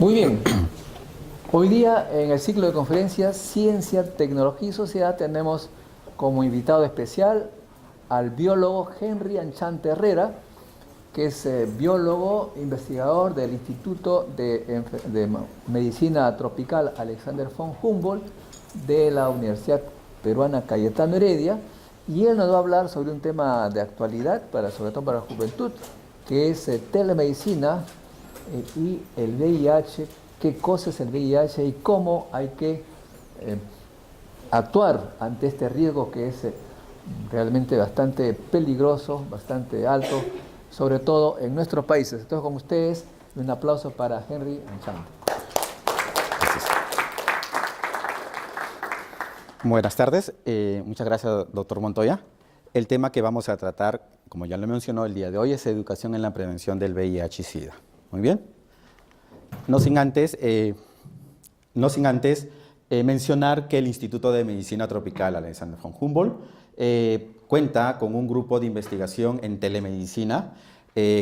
Muy bien. Hoy día en el ciclo de conferencias Ciencia, Tecnología y Sociedad tenemos como invitado especial al biólogo Henry Anchante Herrera, que es biólogo, investigador del Instituto de Medicina Tropical Alexander von Humboldt de la Universidad Peruana Cayetano Heredia, y él nos va a hablar sobre un tema de actualidad, sobre todo para la juventud, que es telemedicina y el VIH, qué cosa es el VIH y cómo hay que actuar ante este riesgo que es realmente bastante peligroso, bastante alto, sobre todo en nuestros países. Entonces, con ustedes, un aplauso para Henry Anchante. Buenas tardes, muchas gracias, doctor Montoya. El tema que vamos a tratar, como ya lo mencionó el día de hoy, es educación en la prevención del VIH y SIDA. Muy bien. No sin antes mencionar que el Instituto de Medicina Tropical Alexander von Humboldt cuenta con un grupo de investigación en telemedicina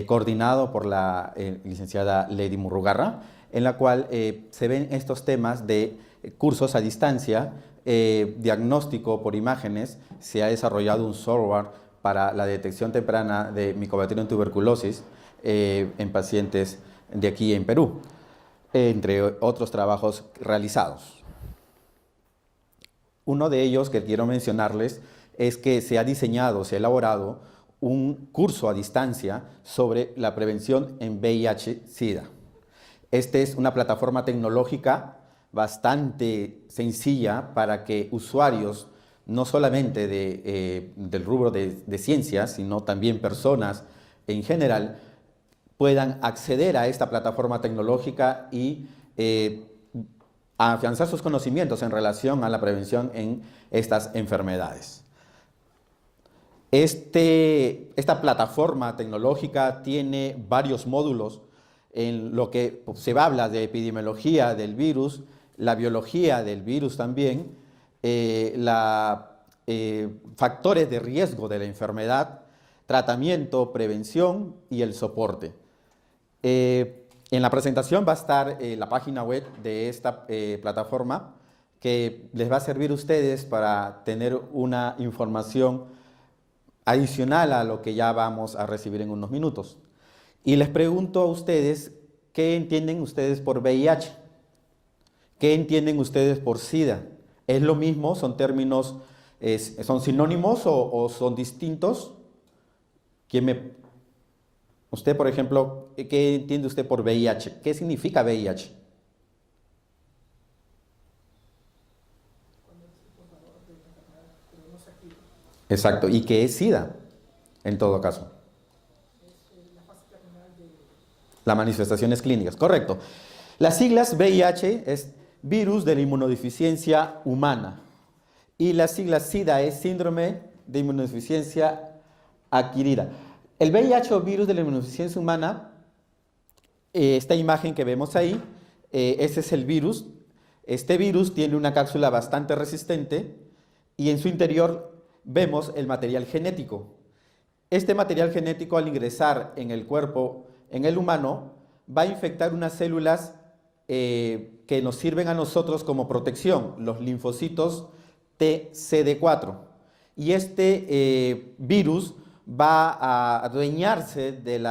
coordinado por la licenciada Lady Murrugarra, en la cual se ven estos temas de cursos a distancia, diagnóstico por imágenes. Se ha desarrollado un software para la detección temprana de Mycobacterium tuberculosis en pacientes de aquí en Perú, entre otros trabajos realizados. Uno de ellos que quiero mencionarles es que se ha diseñado, se ha elaborado un curso a distancia sobre la prevención en VIH-Sida. Esta es una plataforma tecnológica bastante sencilla para que usuarios, no solamente del rubro de ciencias, sino también personas en general, puedan acceder a esta plataforma tecnológica y afianzar sus conocimientos en relación a la prevención en estas enfermedades. Esta plataforma tecnológica tiene varios módulos en lo que se habla de epidemiología del virus, la biología del virus también, factores de riesgo de la enfermedad, tratamiento, prevención y el soporte. En la presentación va a estar la página web de esta plataforma, que les va a servir a ustedes para tener una información adicional a lo que ya vamos a recibir en unos minutos. Y les pregunto a ustedes, ¿qué entienden ustedes por VIH? ¿Qué entienden ustedes por SIDA? ¿Es lo mismo? ¿Son términos, son sinónimos o son distintos? Usted, por ejemplo, ¿qué entiende usted por VIH? ¿Qué significa VIH? Exacto. ¿Y qué es SIDA, en todo caso? Las manifestaciones clínicas, correcto. Las siglas VIH es Virus de la Inmunodeficiencia Humana. Y la sigla SIDA es Síndrome de Inmunodeficiencia Adquirida. El VIH o virus de la inmunodeficiencia humana, esta imagen que vemos ahí, ese es el virus. Este virus tiene una cápsula bastante resistente y en su interior vemos el material genético. Este material genético, al ingresar en el cuerpo, en el humano, va a infectar unas células que nos sirven a nosotros como protección, los linfocitos TCD4. Y este virus va a adueñarse del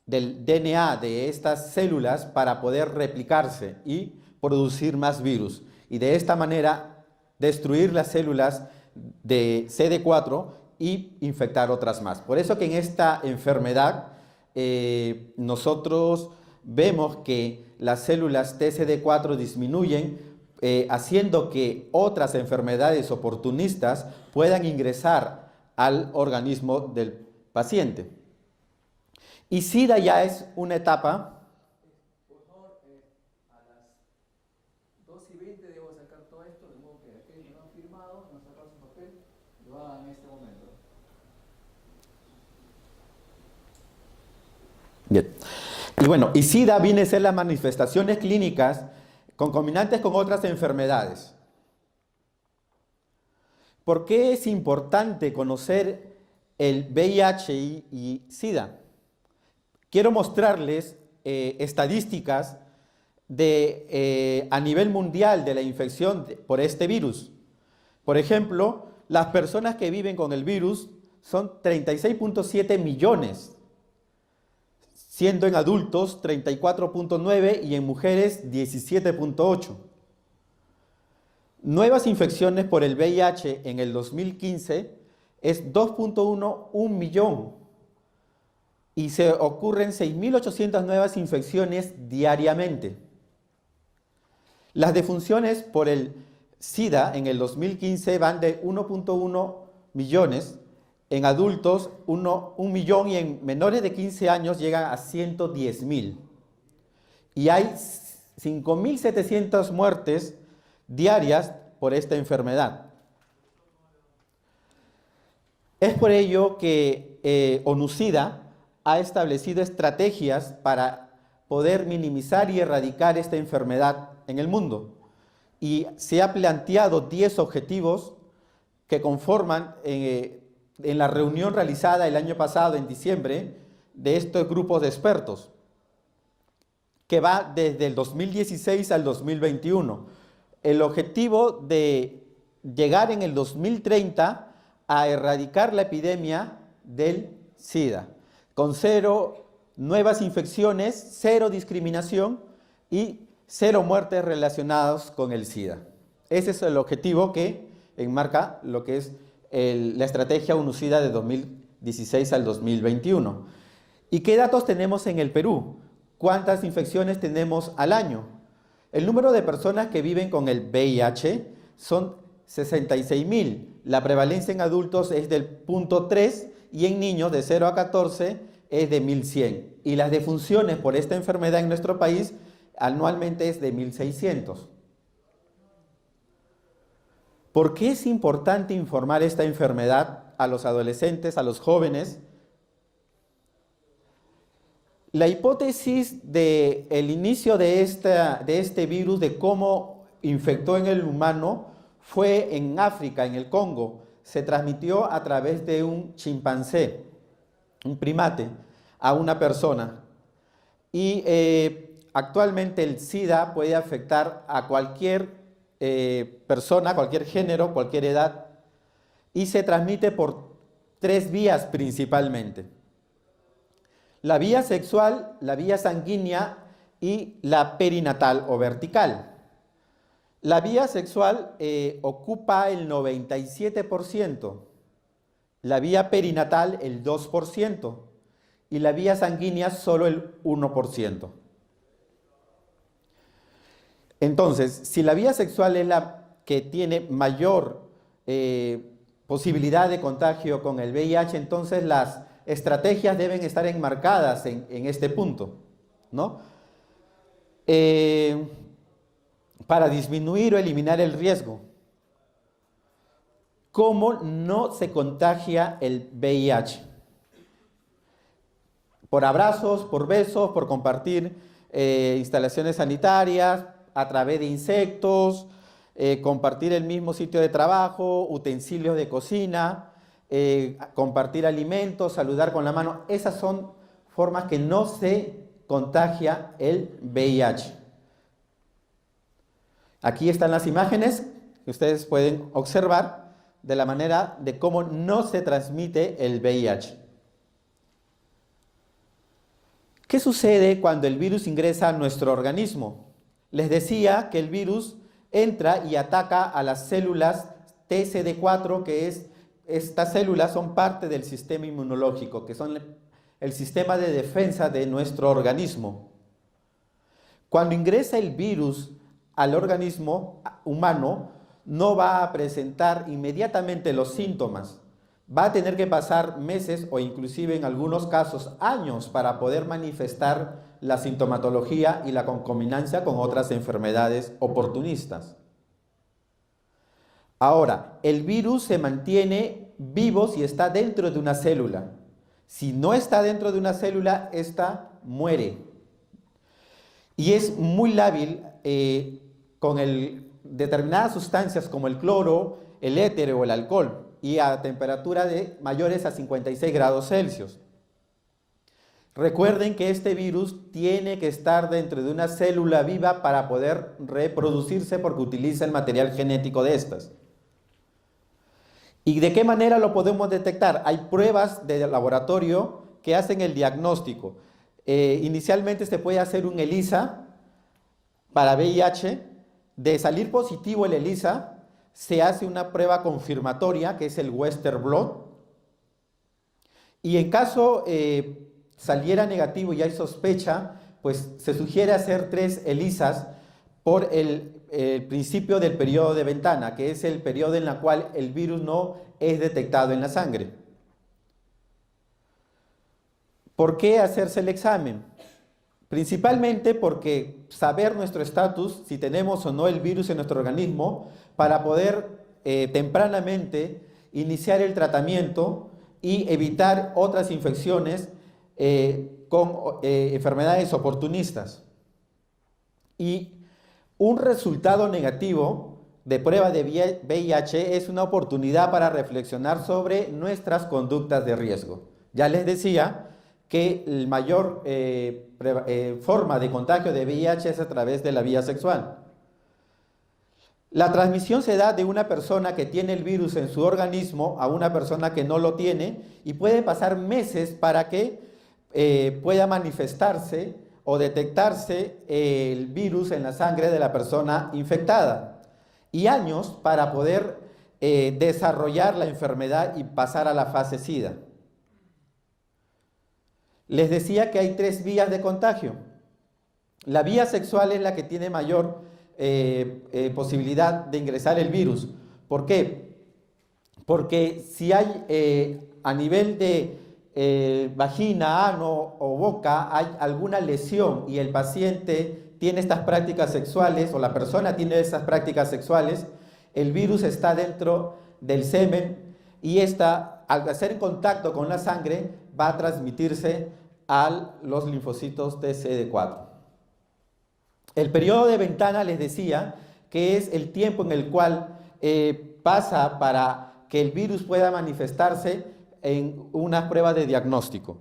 DNA de estas células para poder replicarse y producir más virus. Y de esta manera destruir las células de CD4 y infectar otras más. Por eso que en esta enfermedad nosotros vemos que las células TCD4 disminuyen, haciendo que otras enfermedades oportunistas puedan ingresar al organismo del paciente. Y SIDA ya es una etapa. Por favor, a las 2:20 debo sacar todo esto, de modo que aquellos que no han firmado, no han sacado su papel, lo hagan en este momento. Bien. Y bueno, y SIDA viene a ser las manifestaciones clínicas concomitantes con otras enfermedades. ¿Por qué es importante conocer el VIH y SIDA? Quiero mostrarles estadísticas a nivel mundial de la infección por este virus. Por ejemplo, las personas que viven con el virus son 36.7 millones, siendo en adultos 34.9 y en mujeres 17.8. Nuevas infecciones por el VIH en el 2015 es 2.1 millón y se ocurren 6.800 nuevas infecciones diariamente. Las defunciones por el SIDA en el 2015 van de 1.1 millones, en adultos 1 millón y en menores de 15 años llegan a 110.000. Y hay 5.700 muertes diarias por esta enfermedad. Es por ello que ONU-SIDA ha establecido estrategias para poder minimizar y erradicar esta enfermedad en el mundo. Y se ha planteado 10 objetivos que conforman en la reunión realizada el año pasado, en diciembre, de estos grupos de expertos, que va desde el 2016 al 2021. El objetivo de llegar en el 2030 a erradicar la epidemia del SIDA, con 0 nuevas infecciones, 0 discriminación y 0 muertes relacionadas con el SIDA. Ese es el objetivo que enmarca lo que es la estrategia ONU-SIDA de 2016 al 2021. ¿Y qué datos tenemos en el Perú? ¿Cuántas infecciones tenemos al año? El número de personas que viven con el VIH son 66.000. La prevalencia en adultos es del 0.3 y en niños de 0 a 14 es de 1.100. Y las defunciones por esta enfermedad en nuestro país anualmente es de 1.600. ¿Por qué es importante informar esta enfermedad a los adolescentes, a los jóvenes? La hipótesis del inicio de este virus, de cómo infectó en el humano, fue en África, en el Congo. Se transmitió a través de un chimpancé, un primate, a una persona. Y actualmente el SIDA puede afectar a cualquier persona, cualquier género, cualquier edad, y se transmite por 3 vías principalmente: la vía sexual, la vía sanguínea y la perinatal o vertical. La vía sexual ocupa el 97%, la vía perinatal el 2% y la vía sanguínea solo el 1%. Entonces, si la vía sexual es la que tiene mayor posibilidad de contagio con el VIH, entonces las estrategias deben estar enmarcadas en este punto, ¿no? Para disminuir o eliminar el riesgo. ¿Cómo no se contagia el VIH? Por abrazos, por besos, por compartir instalaciones sanitarias, a través de insectos, compartir el mismo sitio de trabajo, utensilios de cocina, compartir alimentos, saludar con la mano. Esas son formas que no se contagia el VIH. Aquí están las imágenes que ustedes pueden observar de la manera de cómo no se transmite el VIH. ¿Qué sucede cuando el virus ingresa a nuestro organismo? Les decía que el virus entra y ataca a las células TCD4, estas células son parte del sistema inmunológico, que son el sistema de defensa de nuestro organismo. Cuando ingresa el virus al organismo humano, no va a presentar inmediatamente los síntomas. Va a tener que pasar meses o inclusive en algunos casos años para poder manifestar la sintomatología y la concominancia con otras enfermedades oportunistas. Ahora, el virus se mantiene vivo si está dentro de una célula. Si no está dentro de una célula, esta muere. Y es muy lábil con determinadas sustancias como el cloro, el éter o el alcohol, y a temperatura de mayores a 56 grados Celsius. Recuerden que este virus tiene que estar dentro de una célula viva para poder reproducirse porque utiliza el material genético de estas. ¿Y de qué manera lo podemos detectar? Hay pruebas de laboratorio que hacen el diagnóstico. Inicialmente se puede hacer un ELISA para VIH. De salir positivo el ELISA, se hace una prueba confirmatoria que es el Western blot. Y en caso saliera negativo y hay sospecha, pues se sugiere hacer 3 ELISAs por el principio del periodo de ventana, que es el periodo en el cual el virus no es detectado en la sangre. ¿Por qué hacerse el examen? Principalmente porque saber nuestro estatus, si tenemos o no el virus en nuestro organismo, para poder tempranamente iniciar el tratamiento y evitar otras infecciones con enfermedades oportunistas. Y un resultado negativo de prueba de VIH es una oportunidad para reflexionar sobre nuestras conductas de riesgo. Ya les decía que la mayor forma de contagio de VIH es a través de la vía sexual. La transmisión se da de una persona que tiene el virus en su organismo a una persona que no lo tiene y puede pasar meses para que pueda manifestarse o detectarse el virus en la sangre de la persona infectada y años para poder desarrollar la enfermedad y pasar a la fase SIDA. Les decía que hay 3 vías de contagio. La vía sexual es la que tiene mayor posibilidad de ingresar el virus. ¿Por qué? Porque si hay a nivel de vagina, ano o boca hay alguna lesión y el paciente tiene estas prácticas sexuales o la persona tiene estas prácticas sexuales, el virus está dentro del semen y al hacer contacto con la sangre va a transmitirse a los linfocitos TCD4. El periodo de ventana les decía que es el tiempo en el cual pasa para que el virus pueda manifestarse en una prueba de diagnóstico.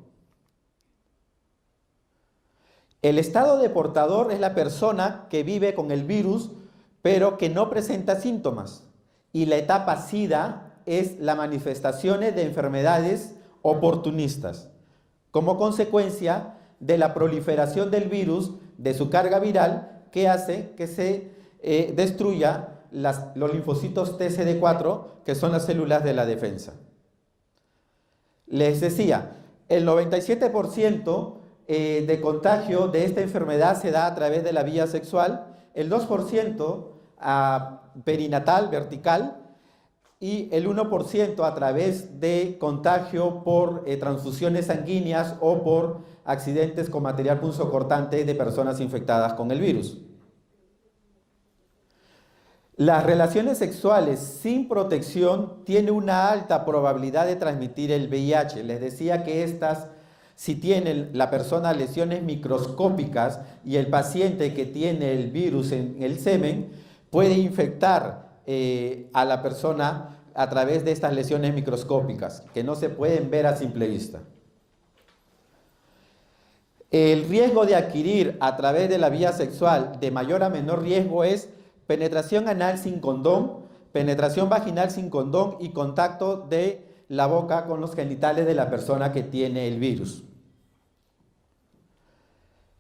El estado de portador es la persona que vive con el virus pero que no presenta síntomas, y la etapa SIDA es las manifestaciones de enfermedades oportunistas como consecuencia de la proliferación del virus, de su carga viral, que hace que se destruya los linfocitos TCD4, que son las células de la defensa. Les decía, el 97% de contagio de esta enfermedad se da a través de la vía sexual, el 2% perinatal, vertical, y el 1% a través de contagio por transfusiones sanguíneas o por accidentes con material punzocortante de personas infectadas con el virus. Las relaciones sexuales sin protección tienen una alta probabilidad de transmitir el VIH. Les decía que estas, si tiene la persona lesiones microscópicas y el paciente que tiene el virus en el semen, puede infectar a la persona a través de estas lesiones microscópicas, que no se pueden ver a simple vista. El riesgo de adquirir a través de la vía sexual de mayor a menor riesgo es penetración anal sin condón, penetración vaginal sin condón y contacto de la boca con los genitales de la persona que tiene el virus.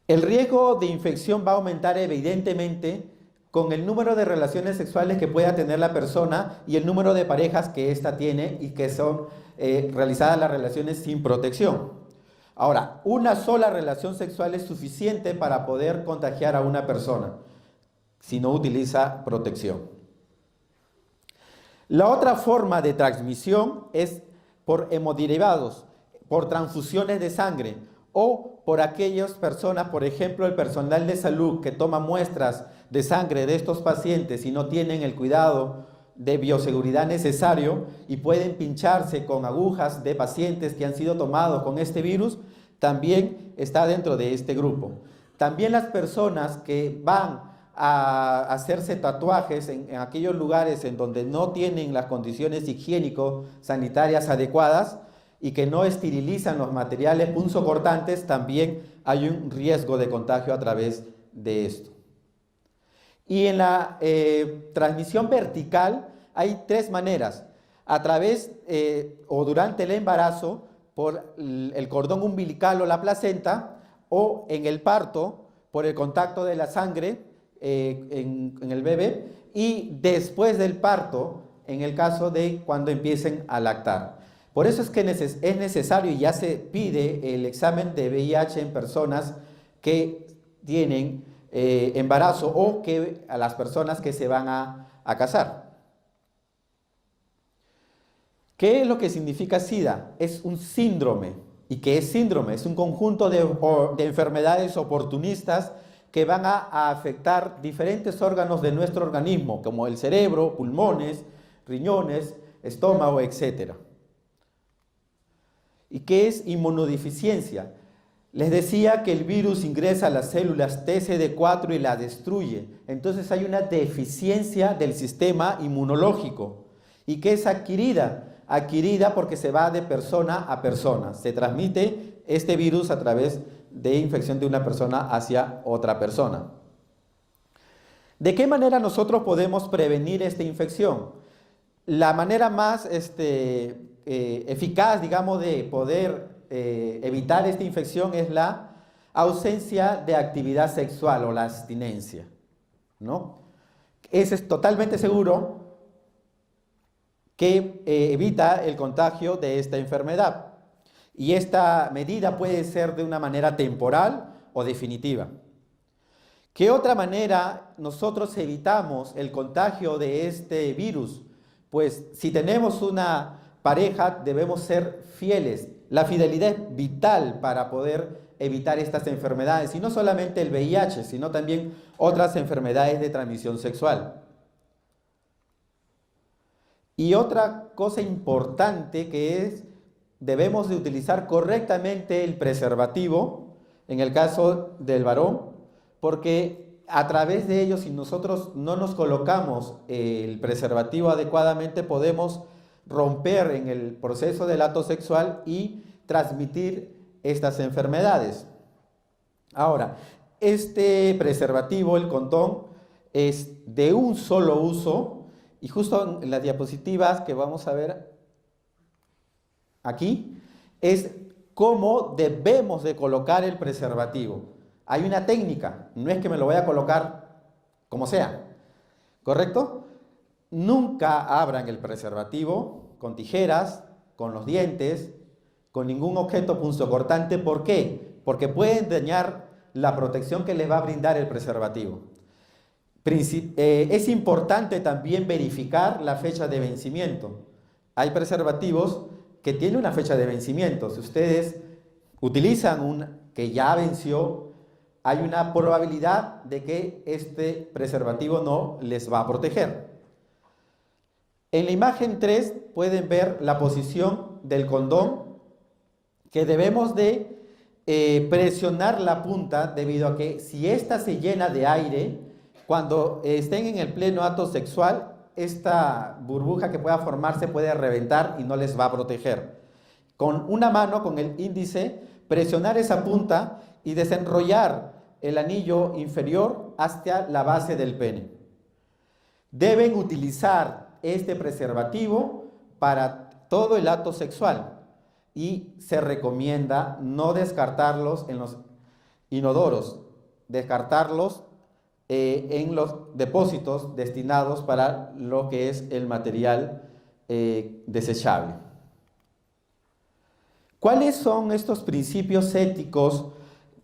El riesgo de infección va a aumentar evidentemente con el número de relaciones sexuales que pueda tener la persona y el número de parejas que ésta tiene y que son realizadas las relaciones sin protección. Ahora, una sola relación sexual es suficiente para poder contagiar a una persona si no utiliza protección. La otra forma de transmisión es por hemoderivados, por transfusiones de sangre o por aquellas personas, por ejemplo, el personal de salud que toma muestras de sangre de estos pacientes y no tienen el cuidado de bioseguridad necesario y pueden pincharse con agujas de pacientes que han sido tomados con este virus, también está dentro de este grupo. También las personas que van a hacerse tatuajes en aquellos lugares en donde no tienen las condiciones higiénico-sanitarias adecuadas, y que no esterilizan los materiales punzocortantes, también hay un riesgo de contagio a través de esto. Y en la transmisión vertical hay tres maneras: a través o durante el embarazo, por el cordón umbilical o la placenta, o en el parto, por el contacto de la sangre en el bebé, y después del parto, en el caso de cuando empiecen a lactar. Por eso es que es necesario y ya se pide el examen de VIH en personas que tienen embarazo o que a las personas que se van a casar. ¿Qué es lo que significa SIDA? Es un síndrome. ¿Y qué es síndrome? Es un conjunto de enfermedades oportunistas que van a afectar diferentes órganos de nuestro organismo, como el cerebro, pulmones, riñones, estómago, etc. ¿Y qué es inmunodeficiencia? Les decía que el virus ingresa a las células TCD4 y la destruye. Entonces hay una deficiencia del sistema inmunológico. ¿Y qué es adquirida? Adquirida porque se va de persona a persona. Se transmite este virus a través de infección de una persona hacia otra persona. ¿De qué manera nosotros podemos prevenir esta infección? La manera más eficaz, digamos, de poder evitar esta infección es la ausencia de actividad sexual o la abstinencia, ¿no? Ese es totalmente seguro que evita el contagio de esta enfermedad. Y esta medida puede ser de una manera temporal o definitiva. ¿Qué otra manera nosotros evitamos el contagio de este virus? Pues si tenemos una pareja debemos ser fieles. La fidelidad es vital para poder evitar estas enfermedades, y no solamente el VIH, sino también otras enfermedades de transmisión sexual. Y otra cosa importante que es, debemos de utilizar correctamente el preservativo, en el caso del varón, porque a través de ello, si nosotros no nos colocamos el preservativo adecuadamente, podemos romper en el proceso del acto sexual y transmitir estas enfermedades. Ahora, este preservativo, el condón, es de un solo uso, y justo en las diapositivas que vamos a ver aquí, es cómo debemos de colocar el preservativo. Hay una técnica, no es que me lo voy a colocar como sea, ¿correcto? Nunca abran el preservativo con tijeras, con los dientes, con ningún objeto punzocortante. ¿Por qué? Porque pueden dañar la protección que les va a brindar el preservativo. Es importante también verificar la fecha de vencimiento. Hay preservativos que tienen una fecha de vencimiento. Si ustedes utilizan un que ya venció, hay una probabilidad de que este preservativo no les va a proteger. En la imagen 3 pueden ver la posición del condón, que debemos de presionar la punta, debido a que si ésta se llena de aire, cuando estén en el pleno acto sexual, esta burbuja que pueda formarse puede reventar y no les va a proteger. Con una mano, con el índice, presionar esa punta y desenrollar el anillo inferior hasta la base del pene. Deben utilizar este preservativo para todo el acto sexual y se recomienda no descartarlos en los inodoros, descartarlos en los depósitos destinados para lo que es el material desechable. ¿Cuáles son estos principios éticos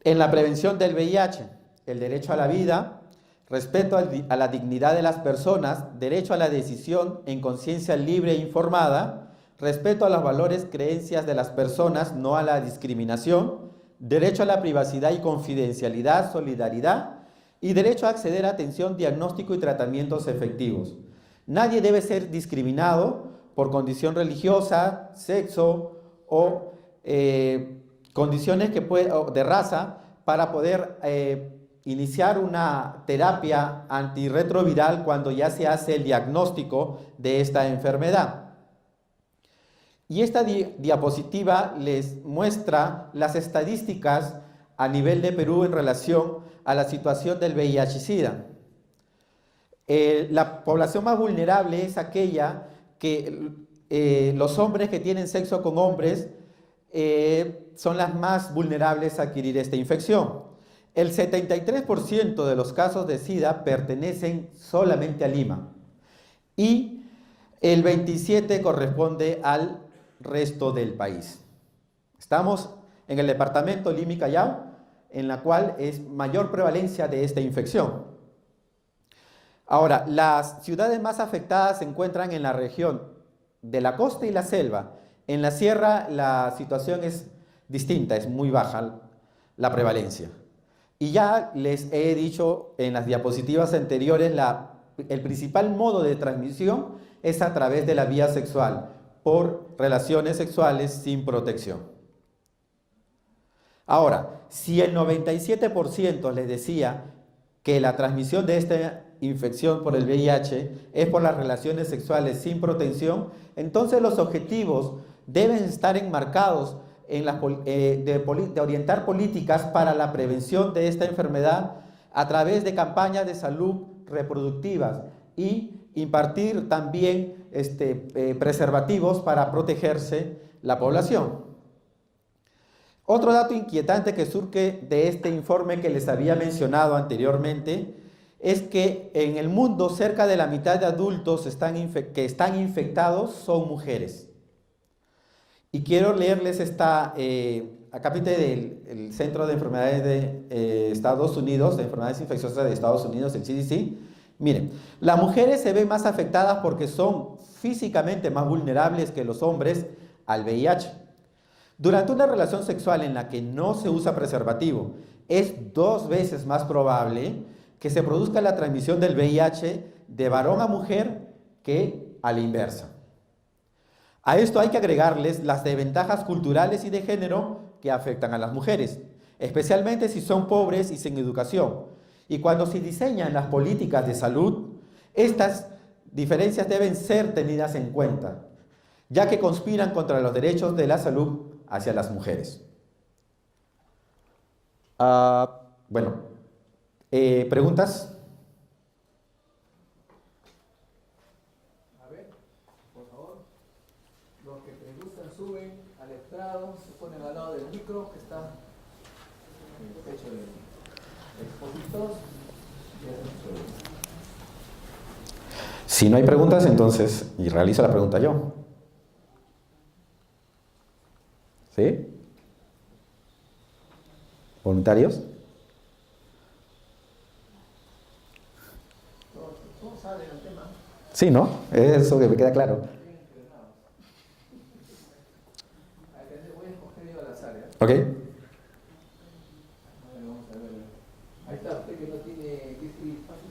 en la prevención del VIH? El derecho a la vida, respeto a la dignidad de las personas, derecho a la decisión en conciencia libre e informada, respeto a los valores, creencias de las personas, no a la discriminación, derecho a la privacidad y confidencialidad, solidaridad, y derecho a acceder a atención, diagnóstico y tratamientos efectivos. Nadie debe ser discriminado por condición religiosa, sexo o condiciones de raza para poder iniciar una terapia antirretroviral cuando ya se hace el diagnóstico de esta enfermedad. Y esta diapositiva les muestra las estadísticas a nivel de Perú en relación a la situación del VIH-Sida. La población más vulnerable es aquella que los hombres que tienen sexo con hombres son las más vulnerables a adquirir esta infección. El 73% de los casos de SIDA pertenecen solamente a Lima y el 27% corresponde al resto del país. Estamos en el departamento Lima y Callao, en la cual es mayor prevalencia de esta infección. Ahora, las ciudades más afectadas se encuentran en la región de la costa y la selva. En la sierra la situación es distinta, es muy baja la prevalencia. Y ya les he dicho en las diapositivas anteriores, el principal modo de transmisión es a través de la vía sexual, por relaciones sexuales sin protección. Ahora, si el 97% les decía que la transmisión de esta infección por el VIH es por las relaciones sexuales sin protección, entonces los objetivos deben estar enmarcados en de orientar políticas para la prevención de esta enfermedad a través de campañas de salud reproductivas y impartir también preservativos para protegerse la población. Otro dato inquietante que surge de este informe que les había mencionado anteriormente es que en el mundo cerca de la mitad de adultos que están infectados son mujeres. Y quiero leerles acá del Centro de Enfermedades de Estados Unidos, de Enfermedades Infecciosas de Estados Unidos, el CDC. Miren, las mujeres se ven más afectadas porque son físicamente más vulnerables que los hombres al VIH. Durante una relación sexual en la que no se usa preservativo, es 2 veces más probable que se produzca la transmisión del VIH de varón a mujer que a la inversa. A esto hay que agregarles las desventajas culturales y de género que afectan a las mujeres, especialmente si son pobres y sin educación. Y cuando se diseñan las políticas de salud, estas diferencias deben ser tenidas en cuenta, ya que conspiran contra los derechos de la salud hacia las mujeres. ¿Preguntas? A ver, por favor. Los que preguntan suben al estrado, se ponen al lado del micro que está en el pecho del expositor. Si no hay preguntas, entonces, y realizo la pregunta yo. ¿Sí? ¿Voluntarios? ¿Todos saben el tema? Sí, ¿no? Eso que me queda claro. Voy a escoger yo al azar, ¿eh? Ok. Vamos a ver. Ahí está, usted que no tiene que escribir fácil.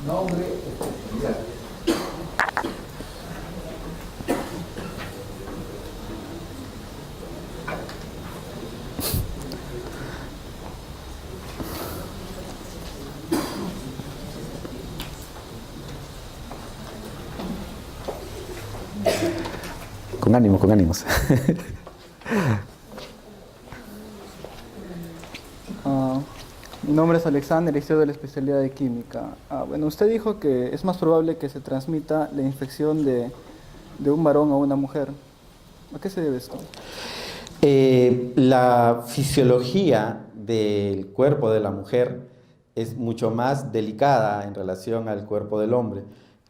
Nombre, especialidad. Con ánimo, con ánimos. Mi nombre es Alexander y estoy de la especialidad de química. Bueno, usted dijo que es más probable que se transmita la infección de un varón a una mujer. ¿A qué se debe esto? La fisiología del cuerpo de la mujer es mucho más delicada en relación al cuerpo del hombre.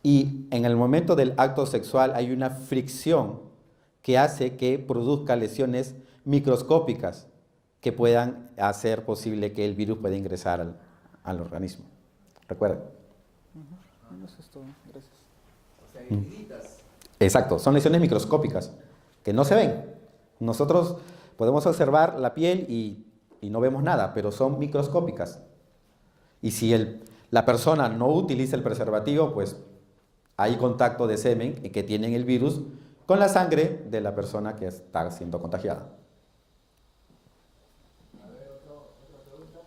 Y en el momento del acto sexual hay una fricción que hace que produzca lesiones microscópicas que puedan hacer posible que el virus pueda ingresar al organismo. ¿Recuerden? Eso es todo. Gracias. O sea, heriditas. Exacto, son lesiones microscópicas que no se ven. Nosotros podemos observar la piel y no vemos nada, pero son microscópicas. Y si la persona no utiliza el preservativo, pues hay contacto de semen que tienen el virus con la sangre de la persona que está siendo contagiada. A ver, otra pregunta.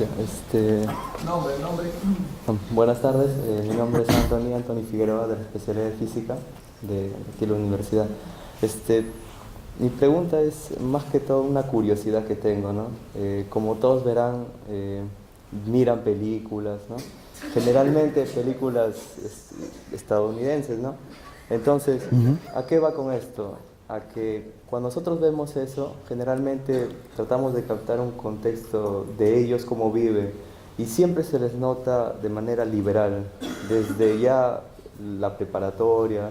Ya, Nombre. buenas tardes, mi nombre es Anthony Figueroa, de la especialidad de física de aquí de la universidad. Mi pregunta es más que todo una curiosidad que tengo, ¿no? Como todos verán, miran películas, ¿no? Generalmente películas estadounidenses, ¿no? Entonces, ¿a qué va con esto? A que cuando nosotros vemos eso, generalmente tratamos de captar un contexto de ellos, cómo viven, y siempre se les nota de manera liberal, desde ya la preparatoria,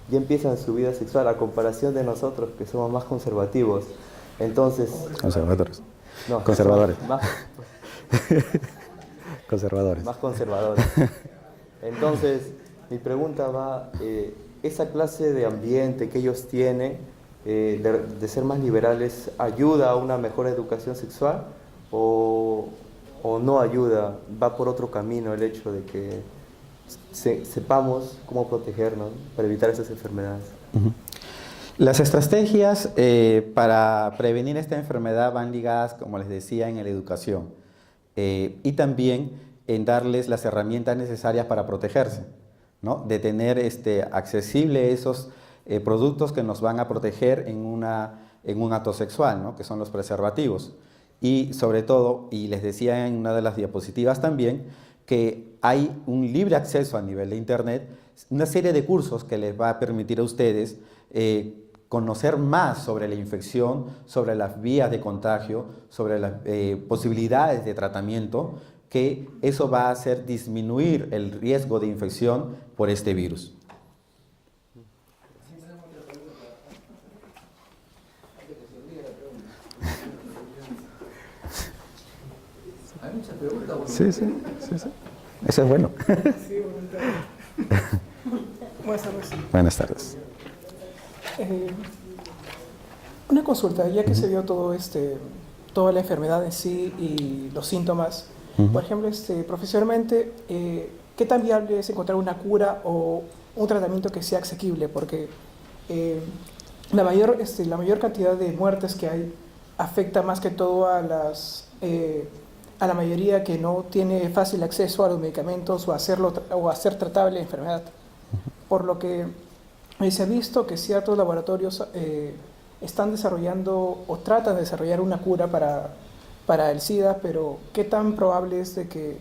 ya empiezan su vida sexual, a comparación de nosotros que somos más conservativos. Entonces... Conservadores. No, Conservadores. Más Conservadores. más conservadores. Entonces, mi pregunta va, esa clase de ambiente que ellos tienen, de ser más liberales, ¿ayuda a una mejor educación sexual o no ayuda? ¿Va por otro camino el hecho de que sepamos cómo protegernos para evitar esas enfermedades? Las estrategias para prevenir esta enfermedad van ligadas, como les decía, en la educación y también en darles las herramientas necesarias para protegerse, ¿no? De tener accesible esos productos que nos van a proteger en un acto sexual, ¿no? Que son los preservativos. Y sobre todo, y les decía en una de las diapositivas también, que hay un libre acceso a nivel de Internet, una serie de cursos que les va a permitir a ustedes conocer más sobre la infección, sobre las vías de contagio, sobre las posibilidades de tratamiento, que eso va a hacer disminuir el riesgo de infección por este virus. Hay muchas preguntas. Sí. Eso es bueno. Sí, buenas tardes. Buenas tardes. Una consulta, ya que se vio toda la enfermedad en sí y los síntomas, por ejemplo, profesionalmente, ¿qué tan viable es encontrar una cura o un tratamiento que sea asequible? Porque la mayor cantidad de muertes que hay afecta más que todo a la mayoría que no tiene fácil acceso a los medicamentos o a ser tratable la enfermedad. Por lo que se ha visto que ciertos laboratorios están desarrollando o tratan de desarrollar una cura para el SIDA, pero ¿qué tan probable es de que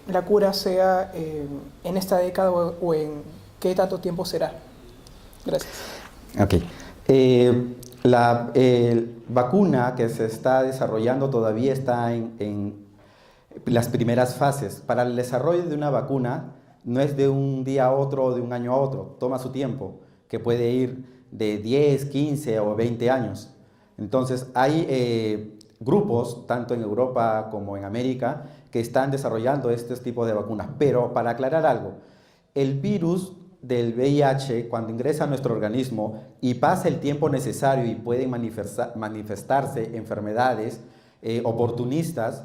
la cura sea en esta década o en qué tanto tiempo será? Gracias. Ok. La vacuna que se está desarrollando todavía está en las primeras fases. Para el desarrollo de una vacuna no es de un día a otro o de un año a otro, toma su tiempo, que puede ir de 10, 15 o 20 años. Entonces hay grupos, tanto en Europa como en América, que están desarrollando estos tipos de vacunas. Pero para aclarar algo, el virus del VIH, cuando ingresa a nuestro organismo y pasa el tiempo necesario y pueden manifestarse enfermedades oportunistas,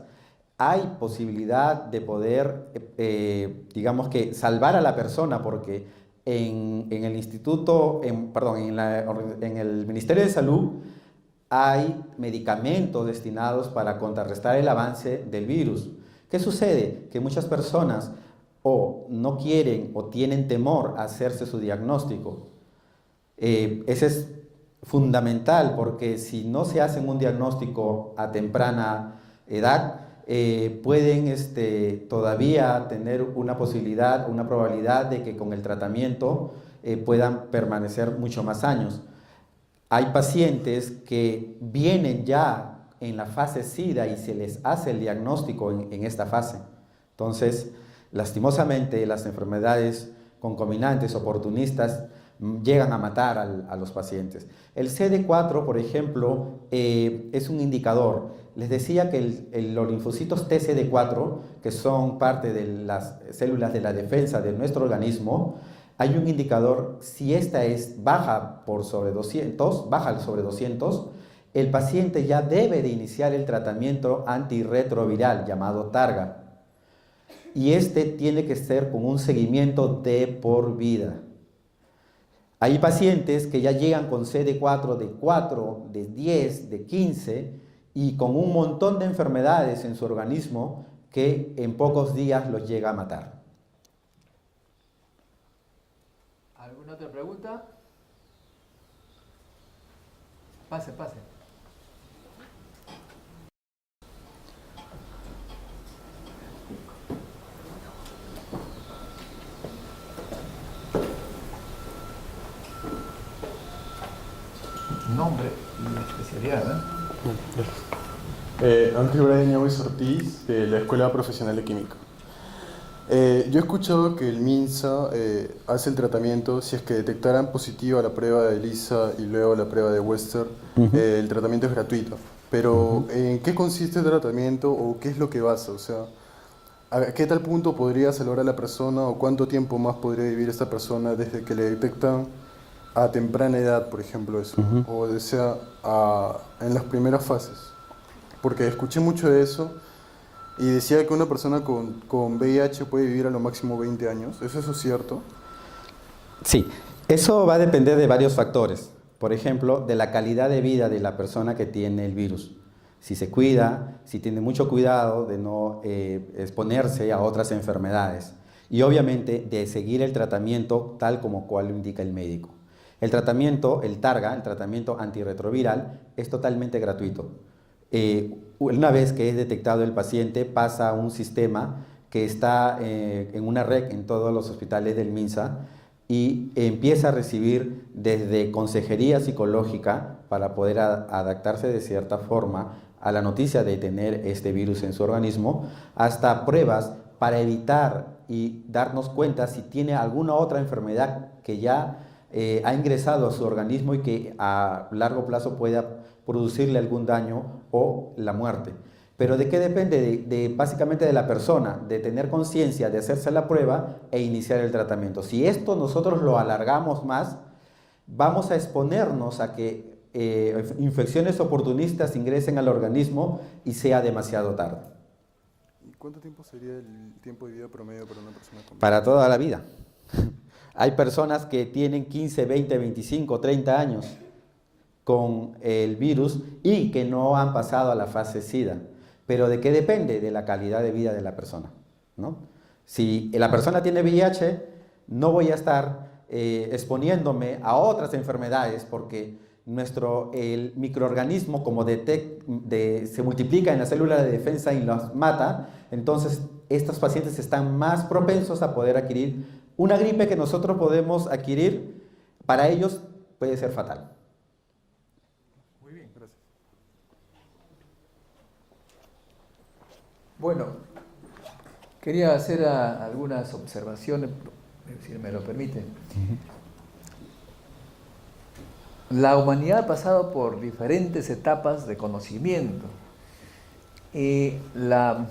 hay posibilidad de poder, digamos que, salvar a la persona, porque en el instituto, en el Ministerio de Salud hay medicamentos destinados para contrarrestar el avance del virus. ¿Qué sucede? Que muchas personas o no quieren o tienen temor a hacerse su diagnóstico. Ese es fundamental, porque si no se hacen un diagnóstico a temprana edad, pueden todavía tener una posibilidad, una probabilidad de que con el tratamiento puedan permanecer mucho más años. Hay pacientes que vienen ya en la fase SIDA y se les hace el diagnóstico en esta fase. Entonces, lastimosamente, las enfermedades concomitantes, oportunistas, llegan a matar a los pacientes. El CD4, por ejemplo, es un indicador. Les decía que los linfocitos TCD4, que son parte de las células de la defensa de nuestro organismo, hay un indicador, si esta es baja sobre 200, el paciente ya debe de iniciar el tratamiento antirretroviral llamado Targa. Y tiene que ser con un seguimiento de por vida. Hay pacientes que ya llegan con CD4 de 4, de 10, de 15 y con un montón de enfermedades en su organismo que en pocos días los llega a matar. ¿Alguna otra pregunta? Pase, pase. Nombre y especialidad, Ángel Brian Ñahuis Ortiz, de la Escuela Profesional de Química. Yo he escuchado que el MINSA hace el tratamiento, si es que detectaran positiva la prueba de ELISA y luego la prueba de Western, el tratamiento es gratuito. Pero, ¿en qué consiste el tratamiento o qué es lo que basa? O sea, ¿a qué tal punto podría salvar a la persona o cuánto tiempo más podría vivir esta persona desde que le detectan a temprana edad, por ejemplo, eso? O sea, en las primeras fases. Porque escuché mucho de eso y decía que una persona con VIH puede vivir a lo máximo 20 años. ¿Es eso cierto? Sí, eso va a depender de varios factores. Por ejemplo, de la calidad de vida de la persona que tiene el virus. Si se cuida, si tiene mucho cuidado de no exponerse a otras enfermedades. Y obviamente de seguir el tratamiento tal como cual lo indica el médico. El tratamiento, el TARGA, el tratamiento antirretroviral, es totalmente gratuito. Una vez que es detectado el paciente, pasa a un sistema que está en una red en todos los hospitales del MINSA y empieza a recibir desde consejería psicológica para poder adaptarse de cierta forma a la noticia de tener este virus en su organismo, hasta pruebas para evitar y darnos cuenta si tiene alguna otra enfermedad que ya ha ingresado a su organismo y que a largo plazo pueda producirle algún daño o la muerte. ¿Pero de qué depende? Básicamente de la persona, de tener conciencia, de hacerse la prueba e iniciar el tratamiento. Si esto nosotros lo alargamos más, vamos a exponernos a que infecciones oportunistas ingresen al organismo y sea demasiado tarde. ¿Y cuánto tiempo sería el tiempo de vida promedio para una persona con VIH? Para toda la vida. Hay personas que tienen 15, 20, 25, 30 años con el virus y que no han pasado a la fase SIDA. ¿Pero de qué depende? De la calidad de vida de la persona, ¿no? Si la persona tiene VIH, no voy a estar exponiéndome a otras enfermedades porque el microorganismo, como se multiplica en la célula de defensa y los mata, entonces estos pacientes están más propensos a poder adquirir una gripe que nosotros podemos adquirir, para ellos puede ser fatal. Muy bien, gracias. Bueno, quería hacer algunas observaciones, si me lo permite. La humanidad ha pasado por diferentes etapas de conocimiento y la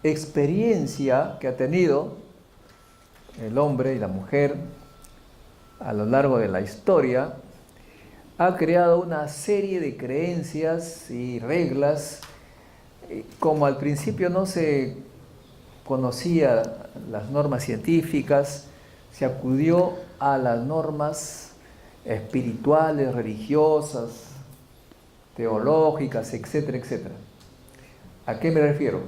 experiencia que ha tenido el hombre y la mujer a lo largo de la historia ha creado una serie de creencias y reglas. Como al principio no se conocía las normas científicas, se acudió a las normas espirituales, religiosas, teológicas, etcétera, etcétera. ¿A qué me refiero?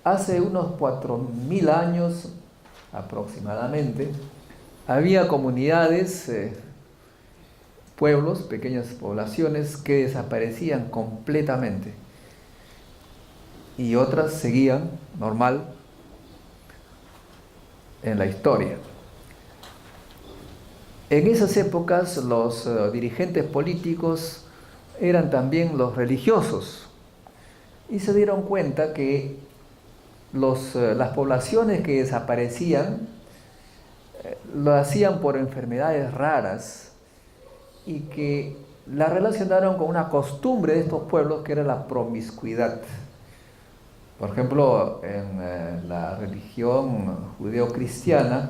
Hace unos 4000 años aproximadamente, había comunidades, pueblos, pequeñas poblaciones que desaparecían completamente y otras seguían normal en la historia. En esas épocas los dirigentes políticos eran también los religiosos y se dieron cuenta que las poblaciones que desaparecían lo hacían por enfermedades raras y que la relacionaron con una costumbre de estos pueblos que era la promiscuidad. Por ejemplo, en la religión judeo-cristiana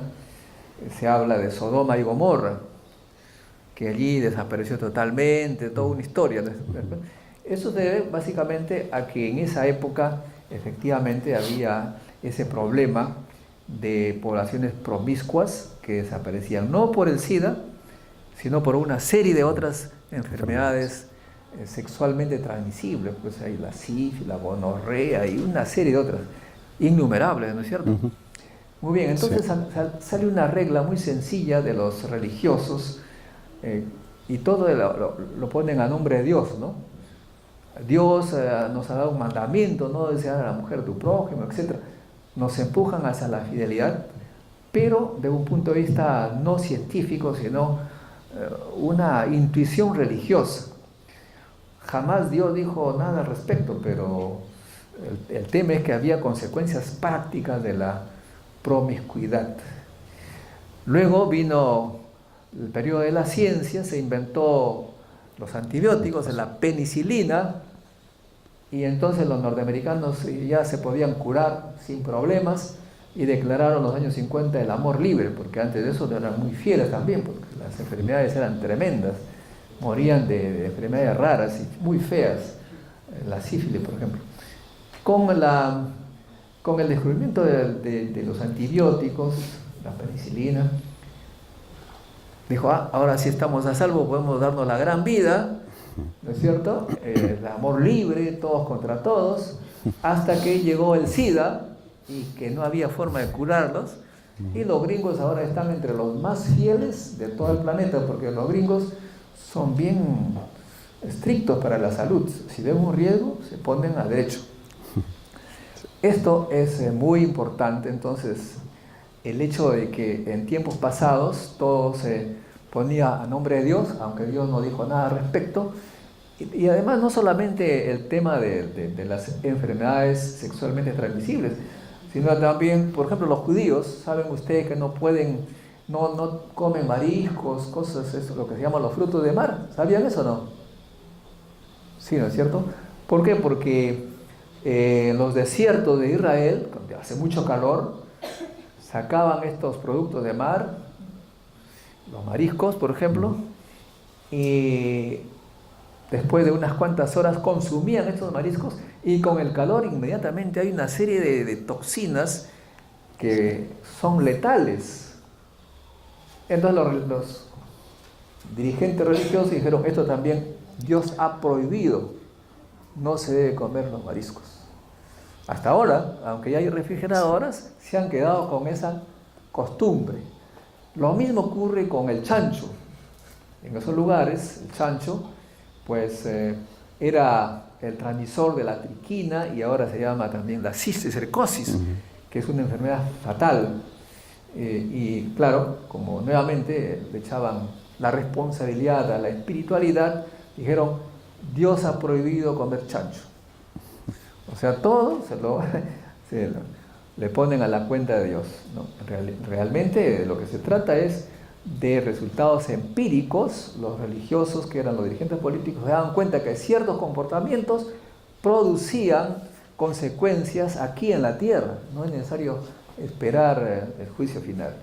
se habla de Sodoma y Gomorra, que allí desapareció totalmente, toda una historia. Eso se debe básicamente a que en esa época efectivamente había ese problema de poblaciones promiscuas que desaparecían, no por el SIDA, sino por una serie de otras enfermedades sexualmente transmisibles, pues hay la sífilis, la gonorrea y una serie de otras, innumerables, ¿no es cierto? Muy bien, entonces sale una regla muy sencilla de los religiosos y todo lo ponen a nombre de Dios, ¿no? Dios nos ha dado un mandamiento, no desear a la mujer de tu prójimo, etc. Nos empujan hacia la fidelidad, pero de un punto de vista no científico, sino una intuición religiosa. Jamás Dios dijo nada al respecto, pero el tema es que había consecuencias prácticas de la promiscuidad. Luego vino el periodo de la ciencia, se inventó los antibióticos, la penicilina, y entonces los norteamericanos ya se podían curar sin problemas y declararon en los años 50 el amor libre, porque antes de eso eran muy fieles también, porque las enfermedades eran tremendas, morían de enfermedades raras y muy feas, la sífilis, por ejemplo. Con el descubrimiento de los antibióticos, la penicilina, dijo, ahora sí estamos a salvo, podemos darnos la gran vida, ¿no es cierto? El amor libre, todos contra todos, hasta que llegó el SIDA y que no había forma de curarlos, y los gringos ahora están entre los más fieles de todo el planeta, porque los gringos son bien estrictos para la salud. Si ven un riesgo, se ponen a derecho. Esto es muy importante. Entonces, el hecho de que en tiempos pasados todo se ponía a nombre de Dios, aunque Dios no dijo nada al respecto, y además no solamente el tema de las enfermedades sexualmente transmisibles, sino también, por ejemplo, los judíos, saben ustedes que no pueden, no comen mariscos, cosas, eso, lo que se llama los frutos de mar. ¿Sabían eso o no? Sí, ¿no es cierto? ¿Por qué? Porque los desiertos de Israel, donde hace mucho calor, sacaban estos productos de mar, los mariscos, por ejemplo, y después de unas cuantas horas consumían estos mariscos, y con el calor inmediatamente hay una serie de toxinas que son letales. Entonces los dirigentes religiosos dijeron, esto también Dios ha prohibido, no se debe comer los mariscos. Hasta ahora, aunque ya hay refrigeradoras, se han quedado con esa costumbre. Lo mismo ocurre con el chancho. En esos lugares, el chancho, pues era el transmisor de la triquina, y ahora se llama también la cisticercosis, que es una enfermedad fatal. Y claro, como nuevamente le echaban la responsabilidad a la espiritualidad, dijeron, Dios ha prohibido comer chancho. O sea, todo le ponen a la cuenta de Dios, ¿no? Realmente lo que se trata es de resultados empíricos. Los religiosos, que eran los dirigentes políticos, se daban cuenta que ciertos comportamientos producían consecuencias aquí en la tierra. No es necesario esperar el juicio final.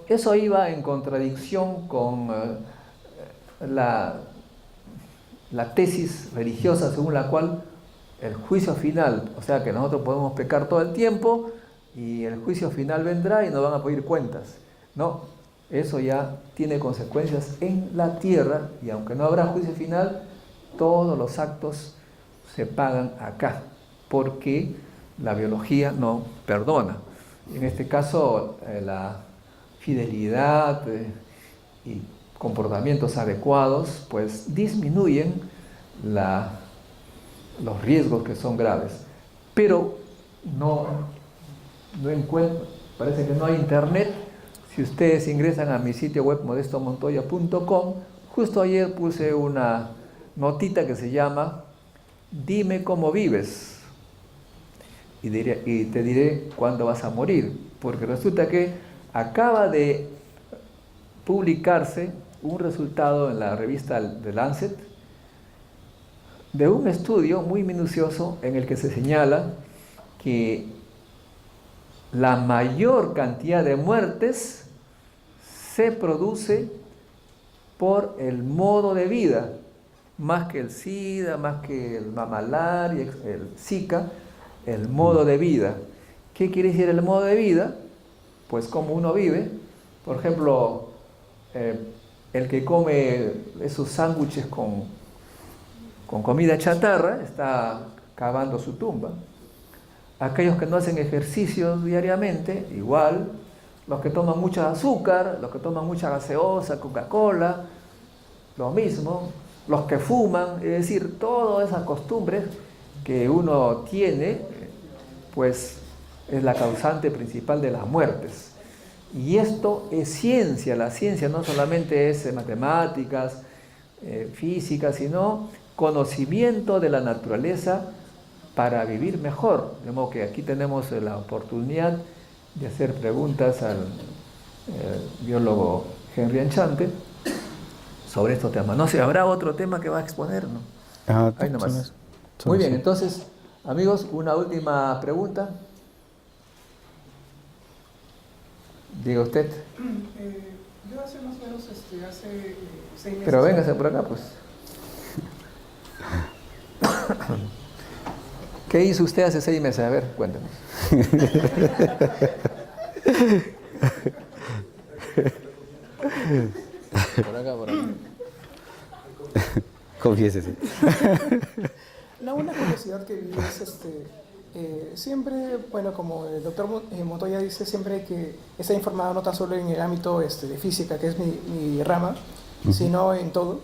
Eso iba en contradicción con la tesis religiosa según la cual el juicio final, o sea que nosotros podemos pecar todo el tiempo y el juicio final vendrá y nos van a pedir cuentas. No, eso ya tiene consecuencias en la tierra, y aunque no habrá juicio final, todos los actos se pagan acá, porque la biología no perdona. En este caso, la fidelidad y comportamientos adecuados pues disminuyen los riesgos que son graves. Pero no encuentro, parece que no hay internet. Si ustedes ingresan a mi sitio web modestomontoya.com, justo ayer puse una notita que se llama Dime cómo vives, y te diré cuándo vas a morir, porque resulta que acaba de publicarse un resultado en la revista The Lancet de un estudio muy minucioso en el que se señala que la mayor cantidad de muertes se produce por el modo de vida, más que el SIDA, más que la malaria, el Zika, el modo de vida. ¿Qué quiere decir el modo de vida? Pues cómo uno vive. Por ejemplo, el que come esos sándwiches con con comida chatarra está cavando su tumba. Aquellos que no hacen ejercicios diariamente, igual. Los que toman mucho azúcar, los que toman mucha gaseosa, Coca-Cola, lo mismo. Los que fuman, es decir, todas esas costumbres que uno tiene, pues es la causante principal de las muertes. Y esto es ciencia. La ciencia no solamente es matemáticas, física, sino conocimiento de la naturaleza para vivir mejor. De modo que aquí tenemos la oportunidad de hacer preguntas al biólogo Henry Enchante sobre estos temas. No sé, ¿habrá otro tema que va a exponer? ¿No? Ahí nomás. Muy bien, entonces, amigos, una última pregunta. Diga usted. Yo hace más o menos, hace 6 meses... Pero véngase por acá, pues. ¿Qué hizo usted hace 6 meses? A ver, cuéntanos. Por acá, por acá. Confiésese. No, una curiosidad que vi es siempre, bueno, como el doctor Montoya dice, siempre hay que estar informado no tan solo en el ámbito de física, que es mi rama, sino en todo.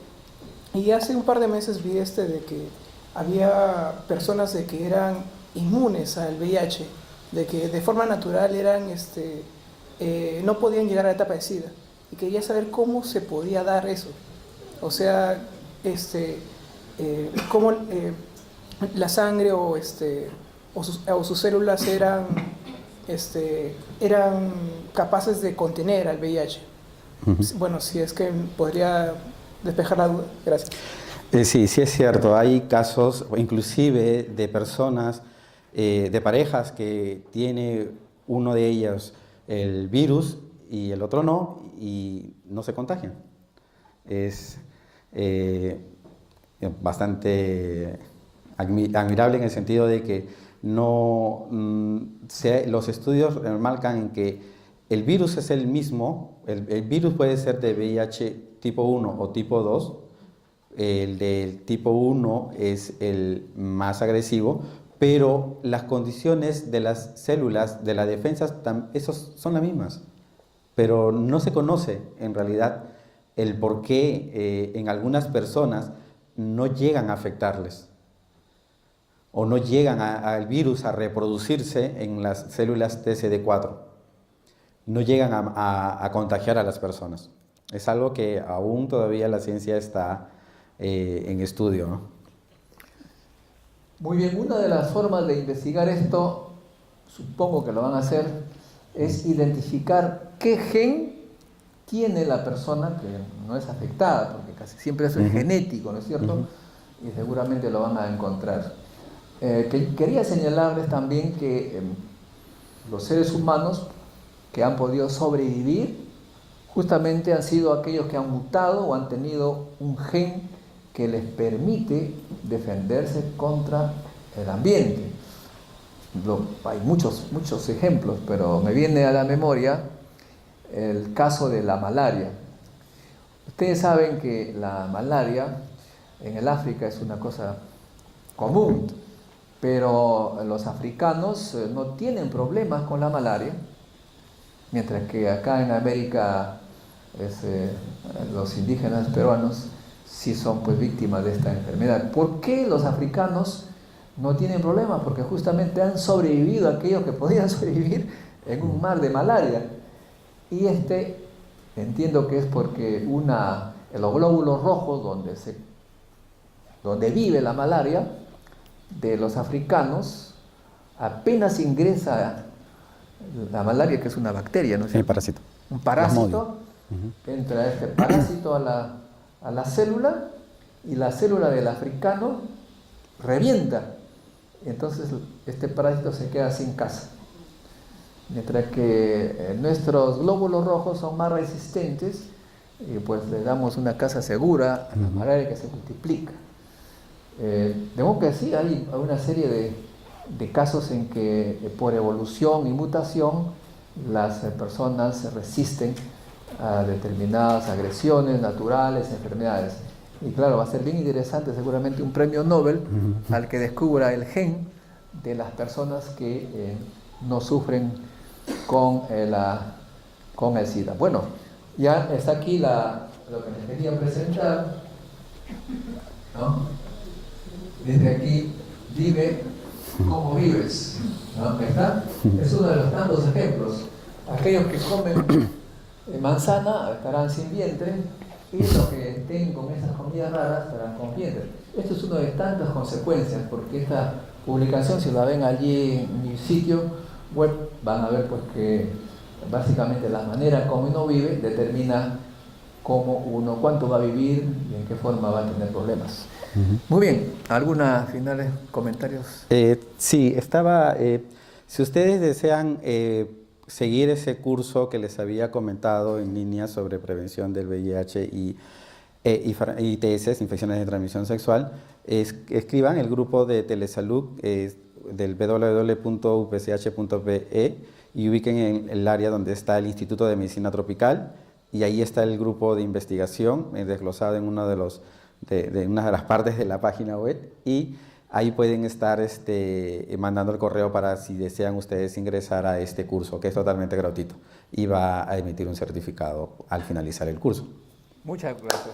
Y hace un par de meses vi de que había personas de que eran inmunes al VIH, de que de forma natural eran, no podían llegar a la etapa de SIDA. Y quería saber cómo se podía dar eso. O sea, cómo la sangre o sus células eran capaces de contener al VIH. Bueno, si es que podría despejar la duda. Gracias. Sí, sí es cierto. Hay casos, inclusive de personas, de parejas que tiene uno de ellos el virus y el otro no, y no se contagian. Es bastante admirable en el sentido de que no los estudios marcan que el virus es el mismo, el virus puede ser de VIH tipo 1 o tipo 2, el del tipo 1 es el más agresivo, pero las condiciones de las células, de las defensas, esos son las mismas, pero no se conoce en realidad el por qué en algunas personas no llegan a afectarles o no llegan al virus a reproducirse en las células TCD4, no llegan a contagiar a las personas. Es algo que aún todavía la ciencia está en estudio, ¿no? Muy bien, una de las formas de investigar esto, supongo que lo van a hacer, es identificar qué gen tiene la persona que no es afectada, porque casi siempre eso es genético, ¿no es cierto? Y seguramente lo van a encontrar. Quería señalarles también que los seres humanos que han podido sobrevivir justamente han sido aquellos que han mutado o han tenido un gen que les permite defenderse contra el ambiente. Hay muchos ejemplos, pero me viene a la memoria el caso de la malaria. Ustedes saben que la malaria en el África es una cosa común, pero los africanos no tienen problemas con la malaria, mientras que acá en América los indígenas peruanos sí son pues víctimas de esta enfermedad. ¿Por qué los africanos no tienen problemas? Porque justamente han sobrevivido aquellos que podían sobrevivir en un mar de malaria. Y entiendo que es porque los glóbulos rojos donde vive la malaria de los africanos, apenas ingresa la malaria, que es una bacteria, ¿no es cierto? parásito. Un parásito, entra este parásito a la célula y la célula del africano revienta. Entonces este parásito se queda sin casa. Mientras que nuestros glóbulos rojos son más resistentes, pues le damos una casa segura a la malaria que se multiplica. De modo que sí, hay una serie de casos en que por evolución y mutación las personas se resisten a determinadas agresiones naturales, enfermedades. Y claro, va a ser bien interesante seguramente un premio Nobel al que descubra el gen de las personas que no sufren con el SIDA. Bueno, ya está aquí lo que les quería presentar, ¿no? Desde aquí, vive como vives, ¿no? ¿Está? Es uno de los tantos ejemplos. Aquellos que comen manzana estarán sin vientre, y los que estén con esas comidas raras estarán con vientre. Esto es una de tantas consecuencias, porque esta publicación, si la ven allí en mi sitio web, van a ver pues que básicamente la manera como uno vive determina cuánto va a vivir y en qué forma va a tener problemas. Muy bien, ¿algunos finales comentarios? Sí, si ustedes desean seguir ese curso que les había comentado en línea sobre prevención del VIH y ITS, infecciones de transmisión sexual, escriban el grupo de telesalud del www.upch.pe y ubiquen en el área donde está el Instituto de Medicina Tropical, y ahí está el grupo de investigación desglosado en una de las partes de la página web, y ahí pueden estar mandando el correo para si desean ustedes ingresar a este curso, que es totalmente gratuito y va a emitir un certificado al finalizar el curso. Muchas gracias.